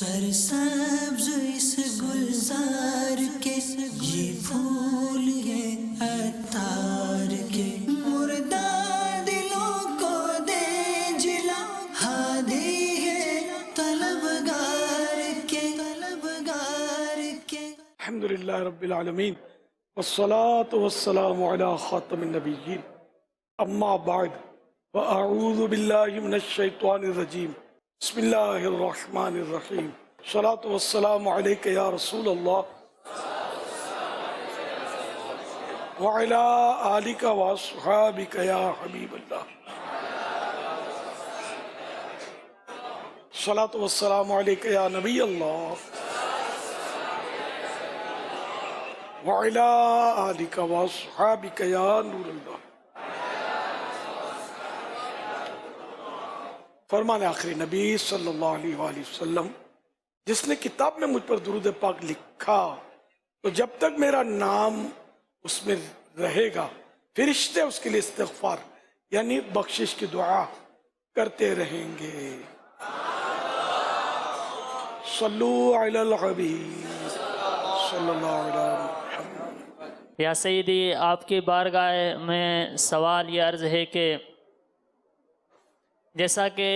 سرسبز اس گلزار کے یہ پھول یہ عطار کے مردہ دلوں کو دے جلا ہادی ہے طلبگار کے الحمدللہ رب العالمین والصلاة والسلام علی خاتم النبیین اما بعد واعوذ باللہ من الشیطان الرجیم بسم اللہ الرحمن الرحیم الصلاة والسلام علیک یا رسول اللہ وعلی آلک واصحابک یا حبیب اللہ الصلاة والسلام علیک یا نبی اللہ وعلی آلک واصحابک یا نور اللہ۔ فرمان آخری نبی صلی اللہ علیہ وآلہ وسلم، جس نے کتاب میں مجھ پر درود پاک لکھا تو جب تک میرا نام اس میں رہے گا فرشتے اس کے لیے استغفار یعنی بخشش کی دعا کرتے رہیں گے۔ صلو علی الحبیب صلی اللہ علیہ وسلم۔ یا سیدی، آپ کی بارگاہ میں سوال یہ عرض ہے کہ جیسا کہ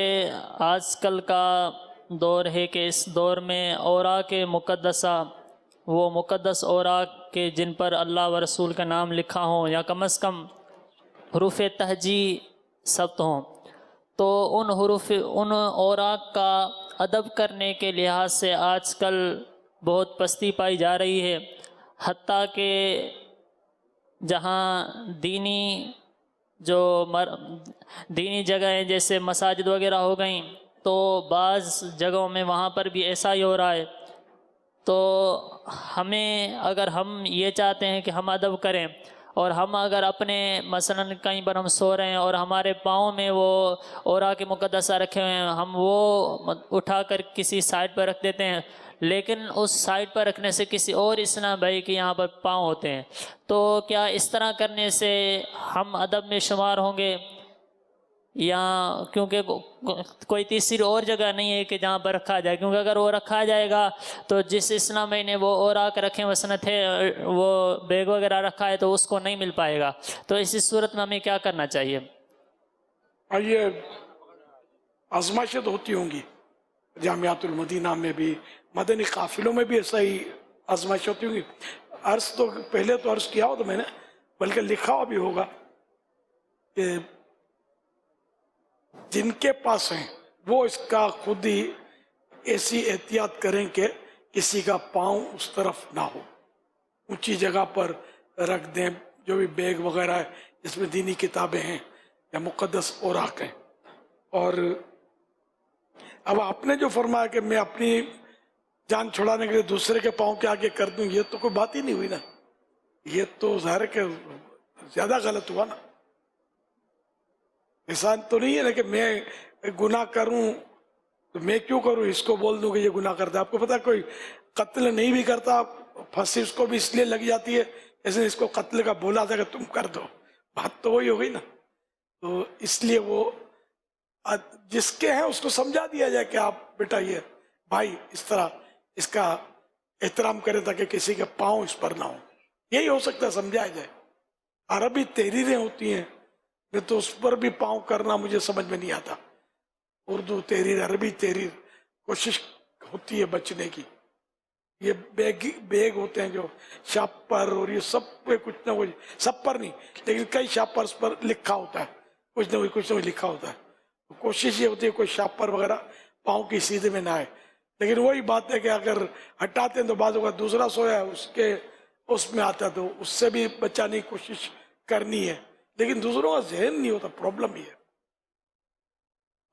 آج کل کا دور ہے کہ اس دور میں اوراق مقدسہ، وہ مقدس اوراق کے جن پر اللہ و رسول کا نام لکھا ہوں یا کم از کم حروف تہجی ثبت ہوں، تو ان اوراق کا ادب کرنے کے لحاظ سے آج کل بہت پستی پائی جا رہی ہے، حتیٰ کہ جہاں دینی جگہیں جیسے مساجد وغیرہ ہو گئیں تو بعض جگہوں میں وہاں پر بھی ایسا ہی ہو رہا ہے۔ تو ہمیں، اگر ہم یہ چاہتے ہیں کہ ہم ادب کریں اور ہم اگر اپنے مثلاً کہیں پر ہم سو رہے ہیں اور ہمارے پاؤں میں وہ اوراق مقدسہ رکھے ہوئے ہیں، ہم وہ اٹھا کر کسی سائڈ پر رکھ دیتے ہیں، لیکن اس سائڈ پر رکھنے سے کسی اور اسلام بھائی کے یہاں پر پاؤں ہوتے ہیں، تو کیا اس طرح کرنے سے ہم ادب میں شمار ہوں گے؟ یا کیونکہ کوئی تیسری اور جگہ نہیں ہے کہ جہاں پر رکھا جائے، کیونکہ اگر وہ رکھا جائے گا تو جس اسلام بھائی نے وہ اوراق رکھے مثلا تھے، وہ بیگ وغیرہ رکھا ہے تو اس کو نہیں مل پائے گا، تو اسی صورت میں ہمیں کیا کرنا چاہیے؟ یہ آزمائشیں تو ہوتی ہوں گی، جامعات المدینہ میں بھی، مدنی قافلوں میں بھی ایسا ہی آزمائش ہوتی ہوں گی۔ عرض تو پہلے تو عرض کیا ہو تو میں نے، بلکہ لکھا ہوا بھی ہوگا کہ جن کے پاس ہیں وہ اس کا خود ہی ایسی احتیاط کریں کہ کسی کا پاؤں اس طرف نہ ہو، اونچی جگہ پر رکھ دیں، جو بھی بیگ وغیرہ ہے جس میں دینی کتابیں ہیں یا مقدس اوراق ہیں۔ اور اب آپ نے جو فرمایا کہ میں اپنی جان چھڑانے کے لیے دوسرے کے پاؤں کے آگے کر دوں، یہ تو کوئی بات ہی نہیں ہوئی نا، یہ تو ظاہر ہے کہ زیادہ غلط ہوا نا۔ احسان تو نہیں ہے نا کہ میں گناہ کروں تو میں کیوں کروں، اس کو بول دوں کہ یہ گناہ کرتا ہے۔ آپ کو پتا کوئی قتل نہیں بھی کرتا، پھنسی اس کو بھی اس لیے لگ جاتی ہے جیسے اس کو قتل کا بولا تھا کہ تم کر دو، بات تو وہی ہو گئی نا۔ تو اس لیے وہ جس کے ہیں اس کو سمجھا دیا جائے کہ آپ بیٹا یہ بھائی اس طرح اس کا احترام کرے تاکہ کسی کے پاؤں اس پر نہ ہو، یہی ہو سکتا ہے، سمجھایا جائے۔ عربی تحریریں ہوتی ہیں تو اس پر بھی پاؤں کرنا مجھے سمجھ میں نہیں آتا، اردو تحریر، عربی تحریر، کوشش ہوتی ہے بچنے کی۔ یہ بیگ ہوتے ہیں جو شاپر اور یہ سب پہ کچھ نہ کچھ، سب پر نہیں لیکن کئی شاپرز پر لکھا ہوتا ہے، کچھ نہ کچھ لکھا ہوتا ہے۔ کوشش یہ ہوتی ہے کوئی شاپر وغیرہ پاؤں کی سیدھے میں نہ آئے، لیکن وہی بات ہے کہ اگر ہٹاتے ہیں تو بعض اوقات دوسرا سویا ہے اس میں آتا ہے تو اس سے بھی بچانے کی کوشش کرنی ہے، لیکن دوسروں کا ذہن نہیں ہوتا، پرابلم یہ ہے۔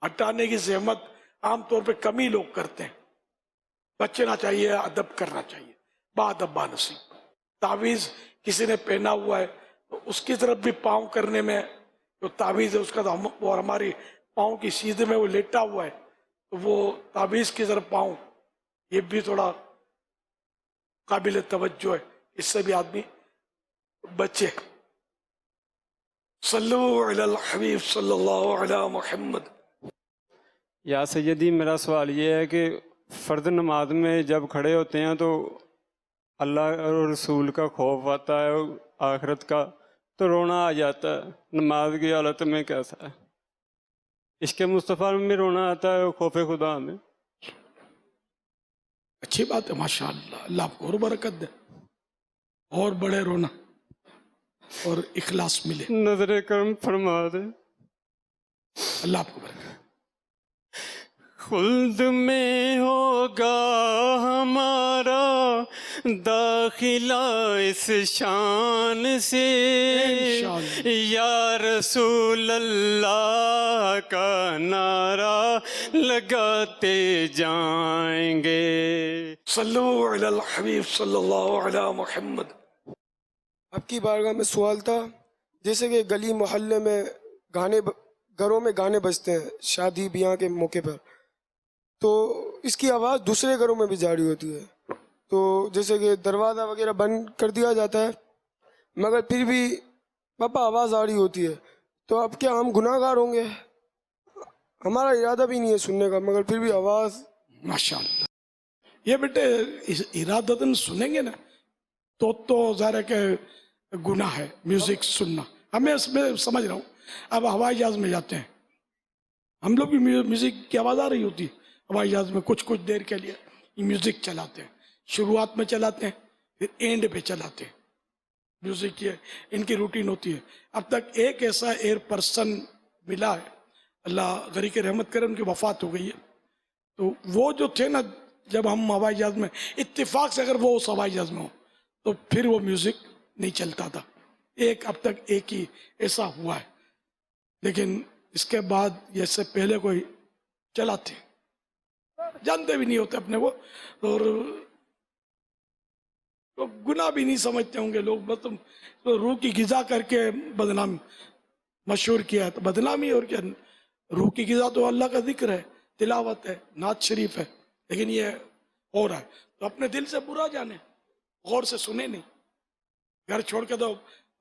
ہٹانے کی زحمت عام طور پہ کم ہی لوگ کرتے ہیں، بچنا چاہیے، ادب کرنا چاہیے، با ادب با نصیب۔ تعویذ کسی نے پہنا ہوا ہے تو اس کی طرف بھی پاؤں کرنے میں جو تعویذ ہے اس کا تو اور ہماری پاؤں کی سیدھے میں وہ لیٹا ہوا ہے تو وہ تعویذ کی طرف پاؤں، یہ بھی تھوڑا قابل توجہ ہے، اس سے بھی آدمی بچے۔ صلو علی الحبیب صلی اللہ علی محمد۔ یا سیدی، میرا سوال یہ ہے کہ فرض نماز میں جب کھڑے ہوتے ہیں تو اللہ اور رسول کا خوف آتا ہے، آخرت کا، تو رونا آ جاتا ہے۔ نماز کی حالت میں کیسا ہے؟ عشق مصطفیٰ میں بھی رونا آتا ہے، خوف خدا میں۔ اچھی بات ہے، ماشاء اللہ، اللہ آپ کو اور برکت دے، اور بڑے رونا اور اخلاص ملے، نظر کرم فرما دے۔ اللہ آپ کو برکت۔ خلد میں ہوگا ہمارا داخلہ اس شان سے، انشاءاللہ۔ یا رسول اللہ کا نعرہ لگاتے جائیں گے۔ صلو علی الحبیب صلی اللہ علی محمد۔ آپ کی بارگاہ میں سوال تھا، جیسے کہ گلی محلے میں گھروں میں گانے بجتے ہیں شادی بیاہ کے موقع پر، تو اس کی آواز دوسرے گھروں میں بھی جاری ہوتی ہے، تو جیسے کہ دروازہ وغیرہ بند کر دیا جاتا ہے مگر پھر بھی پاپا آواز آ رہی ہوتی ہے، تو اب کیا ہم گناہ گار ہوں گے؟ ہمارا ارادہ بھی نہیں ہے سننے کا مگر پھر بھی آواز۔ ماشاء اللہ، یہ بیٹے ارادتاً سنیں گے نا تو ظاہر ہے کہ گناہ ہے میوزک سننا۔ ہمیں اس میں سمجھ رہا ہوں، اب ہوائی جہاز میں جاتے ہیں ہم لوگ بھی میوزک کی آواز آ رہی ہوتی ہے ہوائی جہاز میں، کچھ دیر کے لیے یہ میوزک چلاتے ہیں، شروعات میں چلاتے ہیں پھر اینڈ پہ چلاتے ہیں میوزک، یہ ان کی روٹین ہوتی ہے۔ اب تک ایک ایسا ایئر پرسن ملا ہے، اللہ غریق رحمت کرے، ان کی وفات ہو گئی ہے، تو وہ جو تھے نا جب ہم ہوائی جہاز میں، اتفاق سے اگر وہ اس ہوائی جہاز میں ہو تو پھر وہ میوزک نہیں چلتا تھا، اب تک ایک ہی ایسا ہوا ہے، لیکن اس کے بعد یہ سے پہلے کوئی چلاتے جانتے بھی نہیں ہوتے اپنے کو، اور گناہ بھی نہیں سمجھتے ہوں گے لوگ، بس روح کی غذا کر کے بدنام مشہور کیا ہے، تو بدنامی اور کیا؟ روح کی غذا تو اللہ کا ذکر ہے، تلاوت ہے، نعت شریف ہے، لیکن یہ ہو رہا ہے تو اپنے دل سے برا جانے، غور سے سنے نہیں۔ گھر چھوڑ کے تو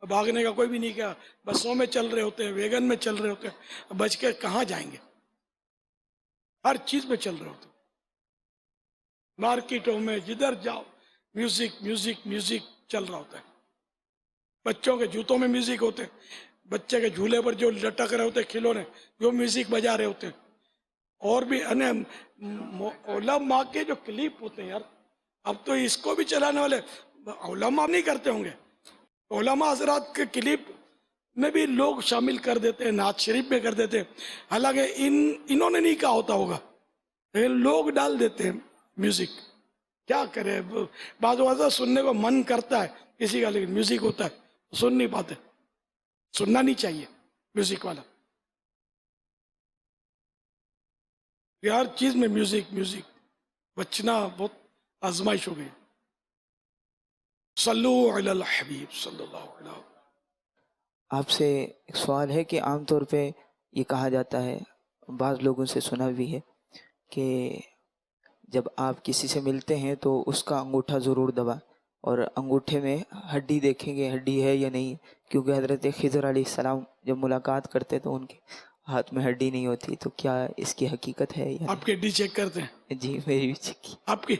بھاگنے کا کوئی بھی نہیں کیا، بسوں میں چل رہے ہوتے ہیں، ویگن میں چل رہے ہوتے ہیں، بچ کے کہاں جائیں گے؟ ہر چیز میں چل رہے ہوتے ہیں، مارکیٹوں میں جدھر جاؤ میوزک میوزک میوزک چل رہا ہوتا ہے، بچوں کے جوتوں میں میوزک ہوتے ہیں، بچے کے جھولے پر جو لٹک رہے ہوتے ہیں کھلونے جو میوزک بجا رہے ہوتے ہیں، اور بھی علماء کے جو کلپ ہوتے ہیں یار، اب تو اس کو بھی چلانے والے علماء نہیں کرتے ہوں گے، علماء حضرات کے کلپ میں بھی لوگ شامل کر دیتے ہیں، نعت شریف میں کر دیتے ہیں، حالانکہ انہوں نے نہیں کہا ہوتا ہوگا، لیکن لوگ ڈال دیتے ہیں میوزک۔ کیا کرے، بعض اوقات سننے کو من کرتا ہے کسی کا، لیکن میوزک ہوتا ہے سن نہیں پاتے، سننا نہیں چاہیے میوزک والا، ہر چیز میں میوزک میوزک، بچنا بہت آزمائش ہو گئی۔ صلو علی الحبیب صلی اللہ علیہ وسلم۔ آپ سے ایک سوال ہے کہ عام طور پہ یہ کہا جاتا ہے، بعض لوگوں سے سنا بھی ہے کہ جب آپ کسی سے ملتے ہیں تو اس کا انگوٹھا ضرور دبا، اور انگوٹھے میں ہڈی دیکھیں گے ہڈی ہے یا نہیں، کیونکہ حضرت خضر علیہ السلام جب ملاقات کرتے تو ان کے ہاتھ میں ہڈی نہیں ہوتی، تو کیا اس کی حقیقت ہے یا آپ کی ہڈی چیک کرتے ہیں؟ نہیں؟ جی میری بھی چیک آپ کی؟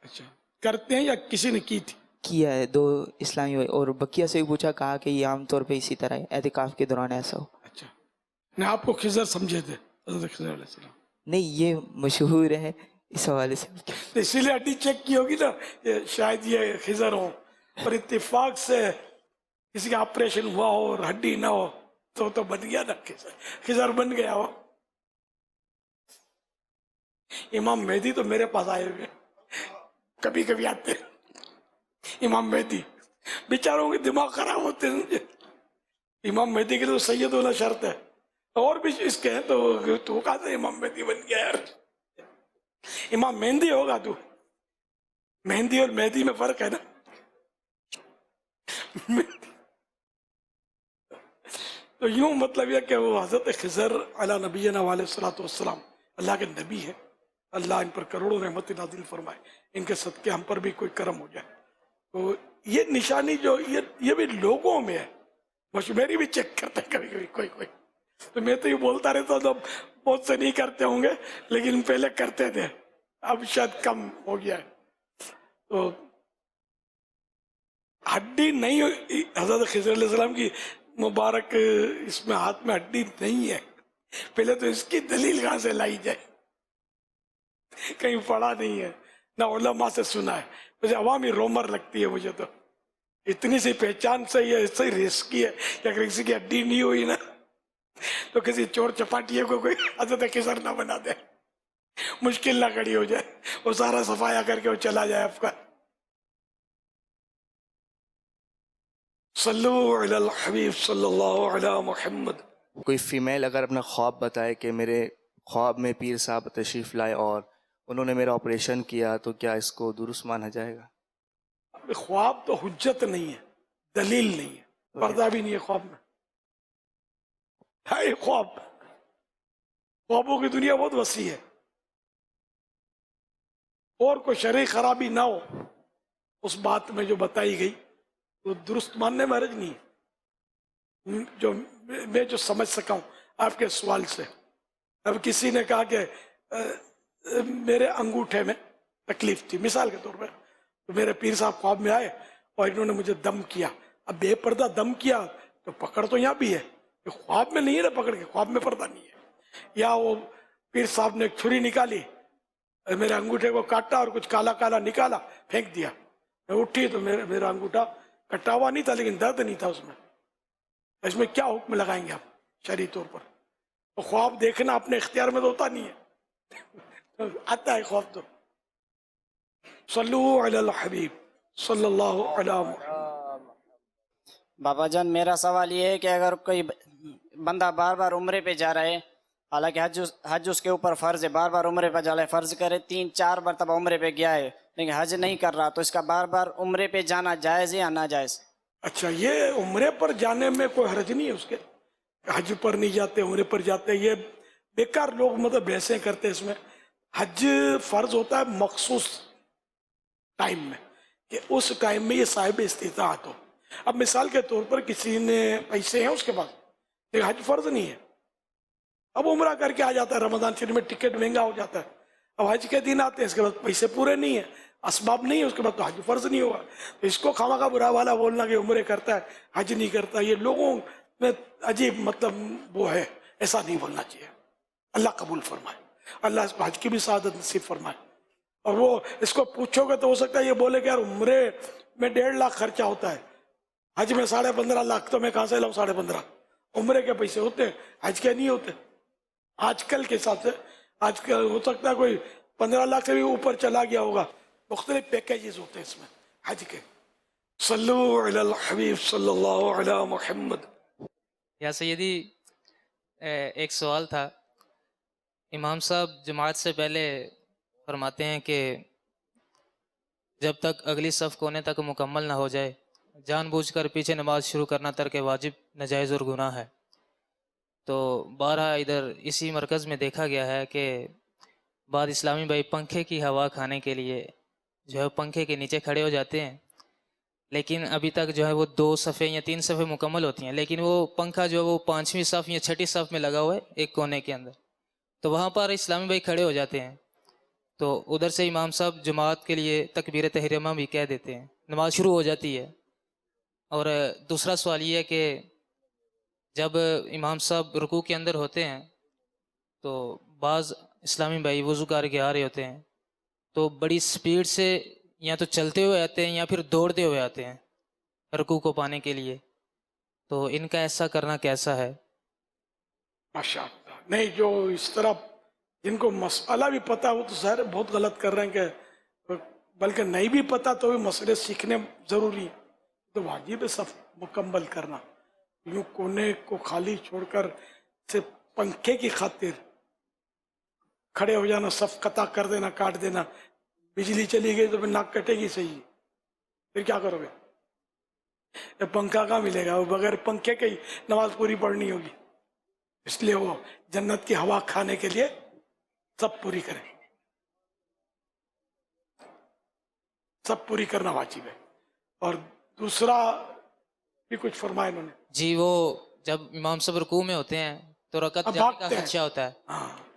اچھا، کرتے ہیں یا کسی نے کی تھی؟ کیا ہے، 2 اسلامی ہوئے، اور بقیہ سے بھی پوچھا، کہا کہ یہ عام طور پہ اسی طرح ہے، اعتکاف کے دوران ایسا ہو۔ اچھا، نہیں آپ کو خضر سمجھے تھے حضرت خضر علیہ السلام؟ نہیں، یہ مشہور ہے اس حوالے سے۔ اسی لیے ہڈی چیک کی ہوگی نا، شاید یہ خضر ہو، اور اتفاق سے کسی کا آپریشن ہوا ہو اور ہڈی نہ ہو تو بن گیا نا، خضر بن گیا ہو۔ امام مہدی تو میرے پاس آئے ہوئے کبھی کبھی آتے ہیں، امام مہدی بیچاروں کے دماغ خراب ہوتے ہیں، امام مہدی کے تو سید ہونا شرط ہے، اور بھی اس کے ہیں تو کہا تھا امام مہدی بن گیا یار، امام مہندی ہوگا تو، مہندی اور مہدی میں فرق ہے نا۔ تو یوں مطلب یہ کہ وہ حضرت خضر علی نبینا علیہ الصلوۃ والسلام اللہ کے نبی ہے، اللہ ان پر کروڑوں رحمت نازل فرمائے، ان کے صدقے ہم پر بھی کوئی کرم ہو جائے۔ تو یہ نشانی جو یہ بھی لوگوں میں ہے، میری بھی چیک کرتے ہیں کبھی کبھی کوئی، تو میں تو یہ بولتا رہتا ہوں، تو بہت سے نہیں کرتے ہوں گے لیکن پہلے کرتے تھے، اب شاید کم ہو گیا ہے. تو ہڈی نہیں، حضرت خضر علیہ السلام کی مبارک اس میں ہاتھ میں ہڈی نہیں ہے. پہلے تو اس کی دلیل کہاں سے لائی جائے؟ کہیں پڑھا نہیں ہے، نہ علماء سے سنا ہے. مجھے عوامی رومر لگتی ہے مجھے تو. اتنی سی پہچان سے یہ ایسے رسکی ہے کہ اگر کسی کی ہڈی نہیں ہوئی نا تو کسی چور چپاٹیے کو کوئی حضرت خضر نہ بنا دے، مشکل نہ کھڑی ہو جائے، وہ سارا صفایا کر کے وہ چلا جائے آپ کا. صلو علی الحبیب صلی اللہ علی محمد. کوئی فیمیل اگر اپنا خواب بتائے کہ میرے خواب میں پیر صاحب تشریف لائے اور انہوں نے میرا آپریشن کیا، تو کیا اس کو درست مانا جائے گا؟ خواب تو حجت نہیں ہے، دلیل نہیں ہے، پردہ بھی نہیں ہے خواب میں. ہے خواب، خوابوں کی دنیا بہت وسیع ہے، اور کوئی شرعی خرابی نہ ہو اس بات میں جو بتائی گئی وہ درست ماننے میں حرج نہیں ہے. جو میں جو سمجھ سکا ہوں آپ کے سوال سے، اب کسی نے کہا کہ میرے انگوٹھے میں تکلیف تھی مثال کے طور پر، تو میرے پیر صاحب خواب میں آئے اور انہوں نے مجھے دم کیا. اب بے پردہ دم کیا تو پکڑ تو یہاں بھی ہے، خواب میں نہیں ہے نا پکڑ کے، خواب میں پردہ نہیں ہے. یا وہ پیر صاحب نے ایک چھری نکالی، میرے انگوٹھے کو کاٹا اور کچھ کالا کالا نکالا پھینک دیا. میں اٹھی تو میرا انگوٹھا کٹا ہوا نہیں تھا لیکن درد نہیں تھا اس میں. اس میں کیا حکم لگائیں گے آپ شرعی طور پر؟ تو خواب دیکھنا اپنے اختیار میں تو ہوتا نہیں ہے، آتا ہے خواب تو. صلو علی الحبیب صلی اللہ علی محمد. بابا جان میرا سوال یہ ہے کہ اگر کوئی بندہ بار بار عمرے پہ جا رہا ہے، حالانکہ حج اس کے اوپر فرض ہے، بار بار عمرے پہ جا رہا ہے، فرض کرے 3-4 مرتبہ عمرے پہ گیا ہے لیکن حج نہیں کر رہا، تو اس کا بار بار عمرے پہ جانا جائز ہے یا ناجائز؟ اچھا، یہ عمرے پر جانے میں کوئی حرج نہیں ہے اس کے، حج پر نہیں جاتے عمرے پر جاتے، یہ بیکار لوگ مطلب بحثیں کرتے. اس میں حج فرض ہوتا ہے مخصوص ٹائم میں، کہ اس ٹائم میں یہ صاحب استطاعت ہو. اب مثال کے طور پر کسی نے پیسے ہیں اس کے پاس لیکن حج فرض نہیں ہے، اب عمرہ کر کے آ جاتا ہے، رمضان شریف میں ٹکٹ مہنگا ہو جاتا ہے، اب حج کے دن آتے ہیں، اس کے بعد پیسے پورے نہیں ہیں، اسباب نہیں ہے، اس کے بعد تو حج فرض نہیں ہوگا. تو اس کو خواہ کا برا والا بولنا کہ عمرے کرتا ہے حج نہیں کرتا، یہ لوگوں میں عجیب مطلب وہ ہے، ایسا نہیں بولنا چاہیے. اللہ قبول فرمائے، اللہ اس کو حج کی بھی سعادت نصیب فرمائے. اور وہ اس کو پوچھو گے تو ہو سکتا ہے یہ بولے کہ یار عمرے میں 1.5 لاکھ خرچہ ہوتا ہے، حج میں 15.5 لاکھ، تو میں کہاں سے لاؤں 15.5؟ عمرے کے پیسے ہوتے ہیں، حج کے نہیں ہوتے. آج کل کے حساب سے آج کل ہو سکتا ہے کوئی 15 لاکھ سے بھی اوپر چلا گیا ہوگا، مختلف پیکیجز ہوتے ہیں اس میں حج کے. صلو علی الحبیب صلی اللہ علی محمد. یا سیدی ایک سوال تھا، امام صاحب جماعت سے پہلے فرماتے ہیں کہ جب تک اگلی صف کونے تک مکمل نہ ہو جائے جان بوجھ کر پیچھے نماز شروع کرنا ترک واجب، ناجائز اور گناہ ہے. تو بارہا ادھر اسی مرکز میں دیکھا گیا ہے کہ بعض اسلامی بھائی پنکھے کی ہوا کھانے کے لیے جو ہے پنکھے کے نیچے کھڑے ہو جاتے ہیں، لیکن ابھی تک جو ہے وہ 2 صفیں یا 3 صفیں مکمل ہوتی ہیں، لیکن وہ پنکھا جو ہے وہ 5ویں صف یا 6ٹھی صف میں لگا ہوا ہے ایک کونے کے اندر. تو وہاں پر اسلامی بھائی کھڑے ہو جاتے ہیں، تو ادھر سے امام صاحب جماعت کے لیے تکبیر تحریمہ بھی کہہ دیتے ہیں، نماز شروع ہو جاتی ہے. اور دوسرا سوال یہ ہے کہ جب امام صاحب رکوع کے اندر ہوتے ہیں تو بعض اسلامی بھائی وضو کر کے آ رہے ہوتے ہیں، تو بڑی سپیڈ سے یا تو چلتے ہوئے آتے ہیں یا پھر دوڑتے ہوئے آتے ہیں رکوع کو پانے کے لیے، تو ان کا ایسا کرنا کیسا ہے؟ ماشاء اللہ. نہیں، جو اس طرح جن کو مسئلہ بھی پتا وہ تو ظاہر بہت غلط کر رہے ہیں، کہ بلکہ نہیں بھی پتا تو بھی مسئلے سیکھنے ضروری ہیں. تو واجب ہے صف مکمل کرنا، یوں کونے کو خالی چھوڑ کر صرف پنکھے کی خاطر کھڑے ہو جانا، صف قطع کر دینا، کاٹ دینا. بجلی چلی گئی تو پھر ناک کٹے گی صحیح، پھر کیا کرو گے؟ یہ پنکھا کہاں ملے گا؟ وہ بغیر پنکھے کے ہی نماز پوری پڑھنی ہوگی. اس لیے وہ جنت کی ہوا کھانے کے لیے سب پوری کریں، سب پوری کرنا واجب ہے. اور دوسرا بھی کچھ فرمایا انہوں نے. جی، وہ جب امام صاحب رکوع میں ہوتے ہیں تو رکعت جانے کا خدشہ ہوتا ہے. ہاں،